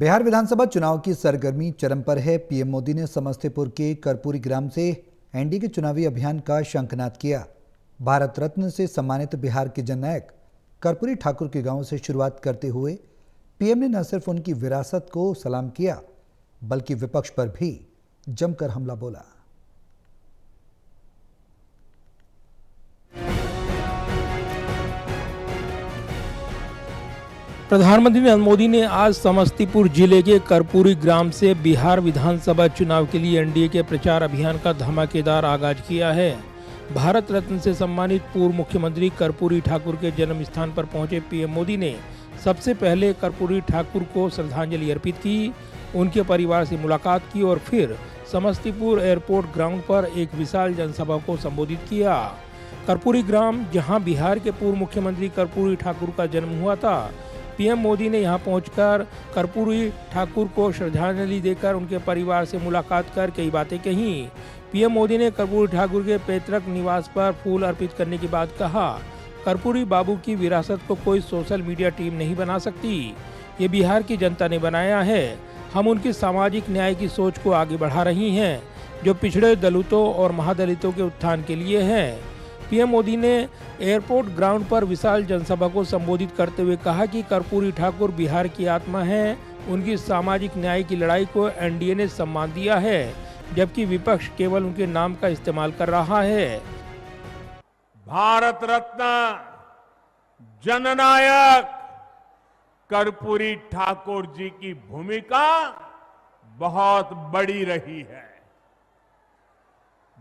बिहार विधानसभा चुनाव की सरगर्मी चरम पर है। पीएम मोदी ने समस्तीपुर के कर्पूरी ग्राम से एनडीए के चुनावी अभियान का शंखनाद किया। भारत रत्न से सम्मानित बिहार के जननायक कर्पूरी ठाकुर के गांव से शुरुआत करते हुए पीएम ने न सिर्फ उनकी विरासत को सलाम किया, बल्कि विपक्ष पर भी जमकर हमला बोला। प्रधानमंत्री नरेंद्र मोदी ने आज समस्तीपुर जिले के कर्पूरी ग्राम से बिहार विधानसभा चुनाव के लिए एनडीए के प्रचार अभियान का धमाकेदार आगाज किया है। भारत रत्न से सम्मानित पूर्व मुख्यमंत्री कर्पूरी ठाकुर के जन्म स्थान पर पहुंचे पीएम मोदी ने सबसे पहले कर्पूरी ठाकुर को श्रद्धांजलि अर्पित की, उनके परिवार से मुलाकात की और फिर समस्तीपुर एयरपोर्ट ग्राउंड पर एक विशाल जनसभा को संबोधित किया। कर्पूरी ग्राम, जहां बिहार के पूर्व मुख्यमंत्री कर्पूरी ठाकुर का जन्म हुआ था, पीएम मोदी ने यहां पहुंचकर कर्पूरी ठाकुर को श्रद्धांजलि देकर उनके परिवार से मुलाकात कर कई बातें कही। पीएम मोदी ने कर्पूरी ठाकुर के पैतृक निवास पर फूल अर्पित करने के बाद कहा, कर्पूरी बाबू की विरासत को कोई सोशल मीडिया टीम नहीं बना सकती, ये बिहार की जनता ने बनाया है। हम उनकी सामाजिक न्याय की सोच को आगे बढ़ा रही हैं, जो पिछड़े दलितों और महादलितों के उत्थान के लिए है। पीएम मोदी ने एयरपोर्ट ग्राउंड पर विशाल जनसभा को संबोधित करते हुए कहा कि कर्पूरी ठाकुर बिहार की आत्मा है, उनकी सामाजिक न्याय की लड़ाई को एनडीए ने सम्मान दिया है, जबकि विपक्ष केवल उनके नाम का इस्तेमाल कर रहा है। भारत रत्न जननायक कर्पूरी ठाकुर जी की भूमिका बहुत बड़ी रही है।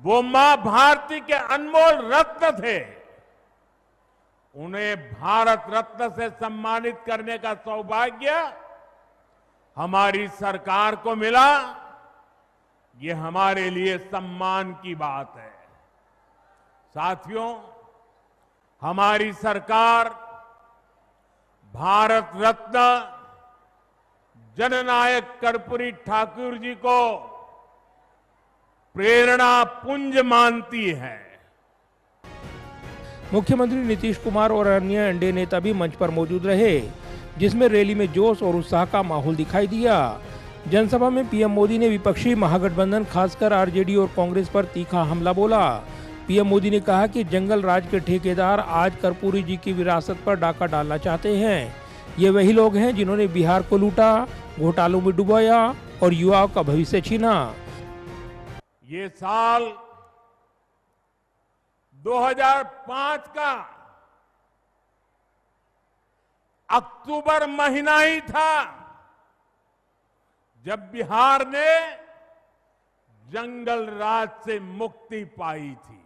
वो मां भारती के अनमोल रत्न थे। उन्हें भारत रत्न से सम्मानित करने का सौभाग्य हमारी सरकार को मिला, ये हमारे लिए सम्मान की बात है। साथियों, हमारी सरकार भारत रत्न जननायक कर्पूरी ठाकुर जी को प्रेरणा पुंज मानती है। मुख्यमंत्री नीतीश कुमार और अन्य एनडीए नेता भी मंच पर मौजूद रहे, जिसमें रैली में जोश और उत्साह का माहौल दिखाई दिया। जनसभा में पीएम मोदी ने विपक्षी महागठबंधन खासकर आरजेडी और कांग्रेस पर तीखा हमला बोला। पीएम मोदी ने कहा कि जंगल राज के ठेकेदार आज कर्पूरी जी की विरासत पर डाका डालना चाहते हैं। ये वही लोग हैं जिन्होंने बिहार को लूटा, घोटालों में डुबाया और युवाओं का भविष्य छीना। ये साल 2005 का अक्टूबर महीना ही था जब बिहार ने जंगल राज से मुक्ति पाई थी।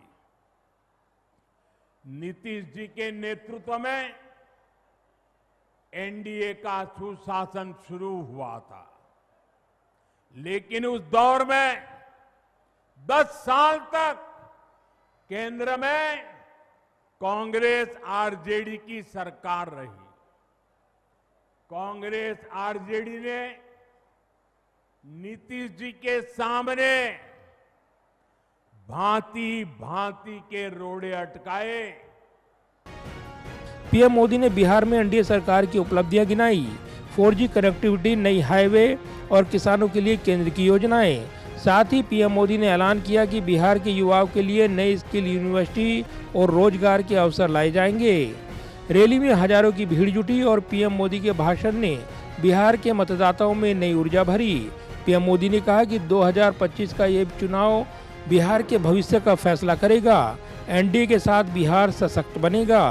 नीतीश जी के नेतृत्व में एनडीए का सुशासन शुरू हुआ था, लेकिन उस दौर में 10 साल तक केंद्र में कांग्रेस आरजेडी की सरकार रही। कांग्रेस आरजेडी ने नीतीश जी के सामने भांति भांति के रोड़े अटकाए। पीएम मोदी ने बिहार में एनडीए सरकार की उपलब्धियां गिनाई, 4G कनेक्टिविटी, नई हाईवे और किसानों के लिए केंद्र की योजनाएं। साथ ही पीएम मोदी ने ऐलान किया कि बिहार के युवाओं के लिए नई स्किल यूनिवर्सिटी और रोजगार के अवसर लाए जाएंगे। रैली में हजारों की भीड़ जुटी और पीएम मोदी के भाषण ने बिहार के मतदाताओं में नई ऊर्जा भरी। पीएम मोदी ने कहा कि 2025 का ये चुनाव बिहार के भविष्य का फैसला करेगा। एनडीए के साथ बिहार सशक्त बनेगा।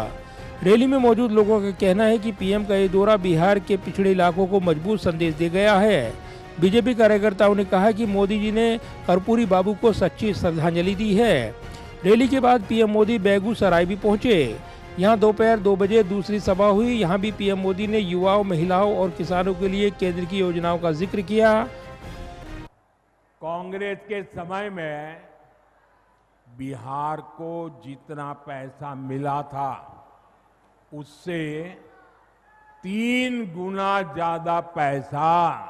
रैली में मौजूद लोगों का कहना है कि पीएम का ये दौरा बिहार के पिछड़े इलाकों को मजबूत संदेश दे गया है। बीजेपी कार्यकर्ताओं ने कहा कि मोदी जी ने कर्पूरी बाबू को सच्ची श्रद्धांजलि दी है। रैली के बाद पीएम मोदी बेगूसराय भी पहुंचे। यहां दोपहर 2 बजे दूसरी सभा हुई। यहां भी पीएम मोदी ने युवाओं, महिलाओं और किसानों के लिए केंद्र की योजनाओं का जिक्र किया। कांग्रेस के समय में बिहार को जितना पैसा मिला था, उससे 3 गुना ज्यादा पैसा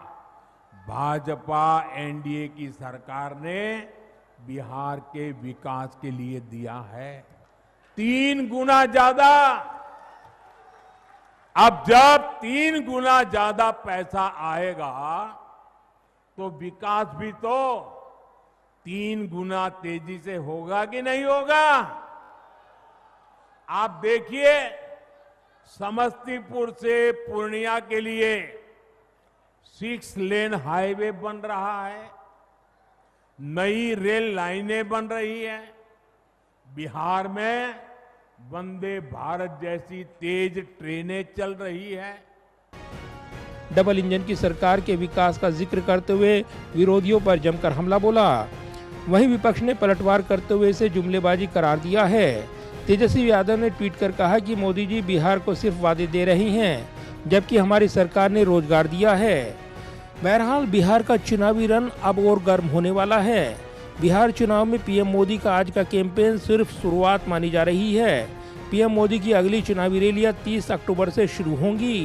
भाजपा एनडीए की सरकार ने बिहार के विकास के लिए दिया है। 3 गुना ज्यादा। अब जब 3 गुना ज्यादा पैसा आएगा तो विकास भी तो 3 गुना तेजी से होगा कि नहीं होगा? आप देखिए, समस्तीपुर से पूर्णिया के लिए 6 लेन हाईवे बन रहा है, नई रेल लाइनें बन रही हैं, बिहार में वंदे भारत जैसी तेज ट्रेनें चल रही है। डबल इंजन की सरकार के विकास का जिक्र करते हुए विरोधियों पर जमकर हमला बोला। वहीं विपक्ष ने पलटवार करते हुए इसे जुमलेबाजी करार दिया है। तेजस्वी यादव ने ट्वीट कर कहा कि मोदी जी बिहार को सिर्फ वादे दे रही हैं, जबकि हमारी सरकार ने रोजगार दिया है। बहरहाल बिहार का चुनावी रन अब और गर्म होने वाला है। बिहार चुनाव में पीएम मोदी का आज का कैंपेन सिर्फ शुरुआत मानी जा रही है। पीएम मोदी की अगली चुनावी रैलियां 30 अक्टूबर से शुरू होंगी।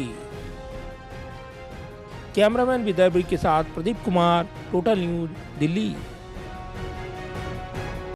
कैमरामैन विदर्भ के साथ प्रदीप कुमार, टोटल न्यूज, दिल्ली।